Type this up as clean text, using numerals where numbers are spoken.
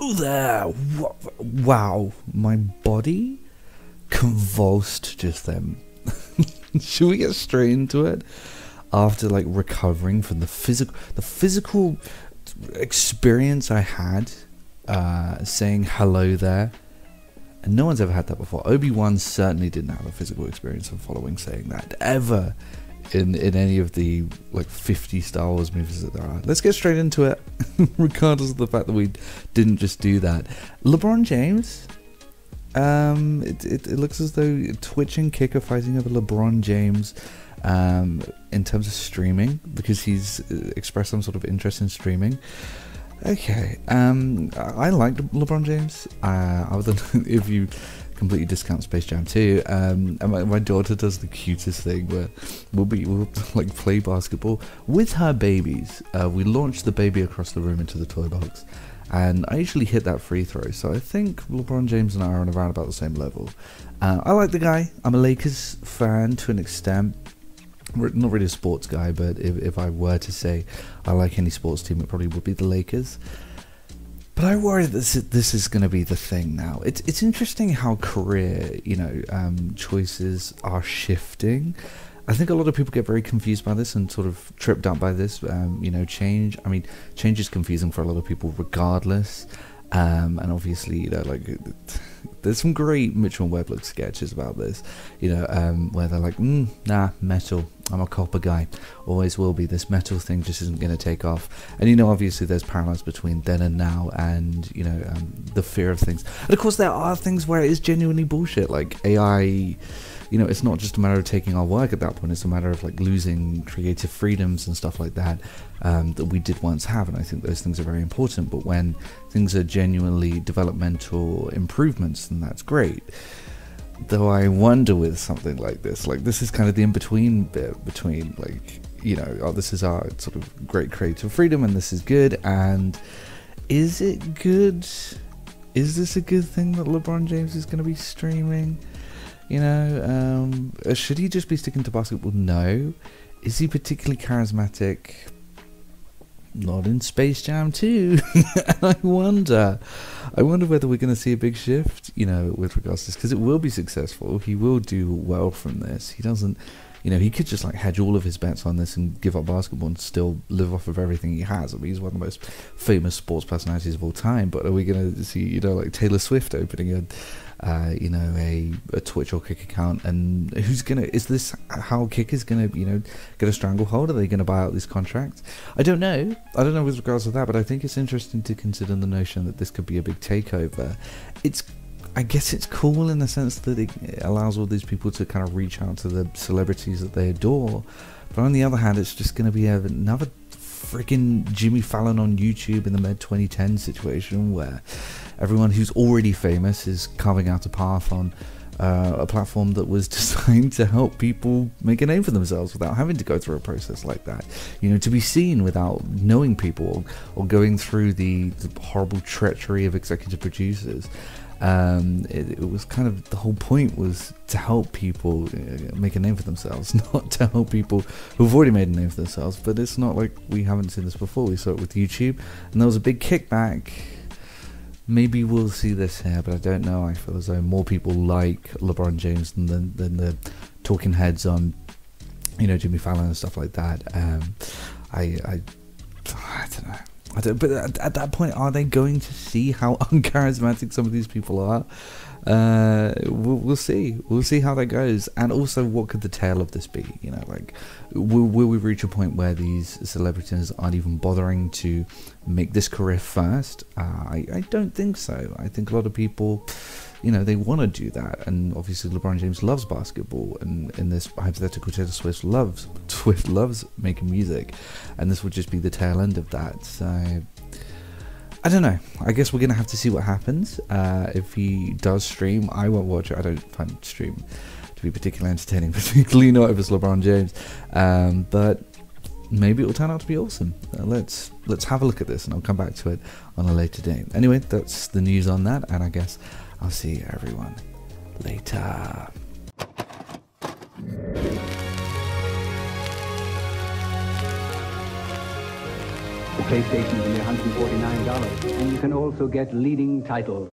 hello there. Wow, my body convulsed just then. Should we get straight into it? After like recovering from the physical experience I had saying hello there, and no one's ever had that before. Obi-Wan certainly didn't have a physical experience of following saying that ever in any of the like 50 Star Wars movies that there are. Let's get straight into it, regardless of the fact that we didn't just do that. LeBron James. It looks as though Twitch and Kick are fighting over LeBron James in terms of streaming, because he's expressed some sort of interest in streaming. Okay, I like LeBron James, other than if you completely discount Space Jam 2. And my daughter does the cutest thing where we'll like play basketball with her babies. We launch the baby across the room into the toy box, and I usually hit that free throw. So I think LeBron James and I are on around about the same level. I like the guy. I'm a Lakers fan to an extent. Not really a sports guy, but if I were to say I like any sports team, it probably would be the Lakers. But I worry that this is going to be the thing now. It's interesting how career, choices are shifting. I think a lot of people get very confused by this and sort of tripped up by this. Change. I mean, change is confusing for a lot of people, regardless. And obviously, there's some great Mitchell and Webb sketches about this, where they're like, nah, metal, I'm a copper guy, always will be. This metal thing just isn't going to take off. And obviously there's parallels between then and now, and the fear of things. And of course there are things where it is genuinely bullshit, like AI. It's not just a matter of taking our work at that point, it's a matter of like losing creative freedoms and stuff like that, that we did once have, and I think those things are very important. But when things are genuinely developmental improvements, then that's great. Though I wonder with something like this is kind of the in-between bit between this is our sort of great creative freedom and this is good, and is it good? Is this a good thing that LeBron James is going to be streaming? Should he just be sticking to basketball? No. Is he particularly charismatic? Not in Space Jam 2. I wonder whether we're going to see a big shift, with regards to this, because it will be successful. He will do well from this. He doesn't, he could just like hedge all of his bets on this and give up basketball and still live off of everything he has. I mean, he's one of the most famous sports personalities of all time. But are we going to see, like Taylor Swift opening a Twitch or Kick account, and is this how Kick is gonna get a stranglehold? Are they gonna buy out these contracts? I don't know with regards to that, but I think it's interesting to consider the notion that this could be a big takeover. I guess it's cool in the sense that it allows all these people to kind of reach out to the celebrities that they adore, but on the other hand, it's just going to be another freaking Jimmy Fallon on YouTube in the mid-2010s situation, where everyone who's already famous is carving out a path on a platform that was designed to help people make a name for themselves without having to go through a process like that. To be seen without knowing people or going through the horrible treachery of executive producers. It was kind of, the whole point was to help people make a name for themselves, not to help people who've already made a name for themselves. But it's not like we haven't seen this before. We saw it with YouTube, and there was a big kickback. Maybe we'll see this here, but I don't know. I feel as though more people like LeBron James than the talking heads on, Jimmy Fallon and stuff like that. I don't know. But at that point, are they going to see how uncharismatic some of these people are? We'll see. We'll see how that goes. And also, what could the tail of this be? Will we reach a point where these celebrities aren't even bothering to make this career first? I don't think so. I think a lot of people, they want to do that. And obviously, LeBron James loves basketball. And in this hypothetical, Taylor Swift loves making music. And this would just be the tail end of that. So I don't know. I guess we're going to have to see what happens. If he does stream, I won't watch it. I don't find stream to be particularly entertaining, particularly not if it's LeBron James. But maybe it will turn out to be awesome. Let's have a look at this, and I'll come back to it on a later date. Anyway, that's the news on that, and I guess I'll see everyone later. The PlayStation is only $149, and you can also get leading titles.